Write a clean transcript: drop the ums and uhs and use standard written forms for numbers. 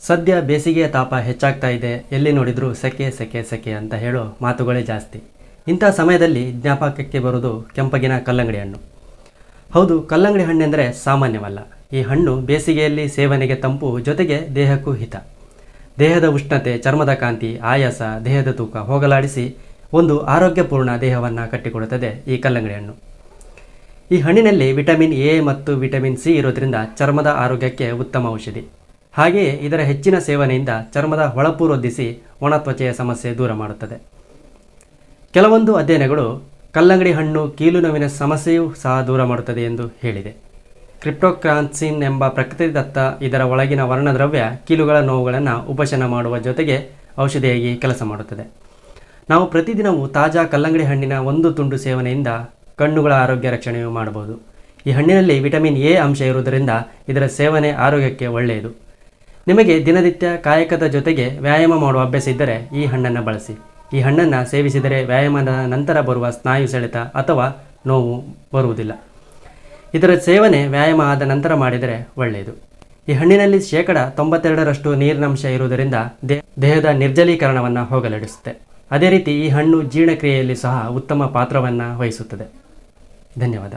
ಸದ್ಯ ಬೇಸಿಗೆಯ ತಾಪ ಹೆಚ್ಚಾಗ್ತಾ ಇದೆ, ಎಲ್ಲಿ ನೋಡಿದರೂ ಸೆಕೆ ಸೆಕೆ ಸೆಕೆ ಅಂತ ಹೇಳೋ ಮಾತುಗಳೇ ಜಾಸ್ತಿ. ಇಂಥ ಸಮಯದಲ್ಲಿ ಜ್ಞಾಪಕಕ್ಕೆ ಬರೋದು ಕೆಂಪಗಿನ ಕಲ್ಲಂಗಡಿ ಹಣ್ಣು. ಹೌದು, ಕಲ್ಲಂಗಡಿ ಹಣ್ಣೆಂದರೆ ಸಾಮಾನ್ಯವಲ್ಲ. ಈ ಹಣ್ಣು ಬೇಸಿಗೆಯಲ್ಲಿ ಸೇವನೆಗೆ ತಂಪು, ಜೊತೆಗೆ ದೇಹಕ್ಕೂ ಹಿತ. ದೇಹದ ಉಷ್ಣತೆ, ಚರ್ಮದ ಕಾಂತಿ, ಆಯಾಸ, ದೇಹದ ತೂಕ ಹೋಗಲಾಡಿಸಿ ಒಂದು ಆರೋಗ್ಯಪೂರ್ಣ ದೇಹವನ್ನು ಕಟ್ಟಿಕೊಡುತ್ತದೆ ಈ ಕಲ್ಲಂಗಡಿ ಹಣ್ಣು. ಈ ಹಣ್ಣಿನಲ್ಲಿ ವಿಟಮಿನ್ ಎ ಮತ್ತು ವಿಟಮಿನ್ ಸಿ ಇರೋದ್ರಿಂದ ಚರ್ಮದ ಆರೋಗ್ಯಕ್ಕೆ ಉತ್ತಮ ಔಷಧಿ. ಹಾಗೆಯೇ ಇದರ ಹೆಚ್ಚಿನ ಸೇವನೆಯಿಂದ ಚರ್ಮದ ಹೊಳಪು ವೃದ್ಧಿಸಿ ಒಣ ತ್ವಚೆಯ ಸಮಸ್ಯೆ ದೂರ ಮಾಡುತ್ತದೆ. ಕೆಲವೊಂದು ಅಧ್ಯಯನಗಳು ಕಲ್ಲಂಗಡಿ ಹಣ್ಣು ಕೀಲು ನೋವಿನ ಸಮಸ್ಯೆಯೂ ಸಹ ದೂರ ಮಾಡುತ್ತದೆ ಎಂದು ಹೇಳಿದೆ. ಕ್ರಿಪ್ಟೋಕ್ರಾನ್ಸಿನ್ ಎಂಬ ಪ್ರಕೃತಿದತ್ತ ಇದರ ಒಳಗಿನ ವರ್ಣದ್ರವ್ಯ ಕೀಲುಗಳ ನೋವುಗಳನ್ನು ಉಪಶಮ ಮಾಡುವ ಜೊತೆಗೆ ಔಷಧಿಯಾಗಿ ಕೆಲಸ ಮಾಡುತ್ತದೆ. ನಾವು ಪ್ರತಿದಿನವೂ ತಾಜಾ ಕಲ್ಲಂಗಡಿ ಹಣ್ಣಿನ ಒಂದು ತುಂಡು ಸೇವನೆಯಿಂದ ಕಣ್ಣುಗಳ ಆರೋಗ್ಯ ರಕ್ಷಣೆಯೂ ಮಾಡಬಹುದು. ಈ ಹಣ್ಣಿನಲ್ಲಿ ವಿಟಮಿನ್ ಎ ಅಂಶ ಇರುವುದರಿಂದ ಇದರ ಸೇವನೆ ಆರೋಗ್ಯಕ್ಕೆ ಒಳ್ಳೆಯದು. ನಿಮಗೆ ದಿನನಿತ್ಯ ಕಾಯಕದ ಜೊತೆಗೆ ವ್ಯಾಯಾಮ ಮಾಡುವ ಅಭ್ಯಾಸ ಇದ್ದರೆ ಈ ಹಣ್ಣನ್ನು ಬಳಸಿ. ಈ ಹಣ್ಣನ್ನು ಸೇವಿಸಿದರೆ ವ್ಯಾಯಾಮದ ನಂತರ ಬರುವ ಸ್ನಾಯು ಸೆಳೆತ ಅಥವಾ ನೋವು ಬರುವುದಿಲ್ಲ. ಇದರ ಸೇವನೆ ವ್ಯಾಯಾಮ ಆದ ನಂತರ ಮಾಡಿದರೆ ಒಳ್ಳೆಯದು. ಈ ಹಣ್ಣಿನಲ್ಲಿ 92% ನೀರಿನಂಶ ಇರುವುದರಿಂದ ದೇಹದ ನಿರ್ಜಲೀಕರಣವನ್ನು ಹೋಗಲಾಡಿಸುತ್ತೆ. ಅದೇ ರೀತಿ ಈ ಹಣ್ಣು ಜೀರ್ಣಕ್ರಿಯೆಯಲ್ಲಿ ಸಹ ಉತ್ತಮ ಪಾತ್ರವನ್ನು ವಹಿಸುತ್ತದೆ. ಧನ್ಯವಾದ.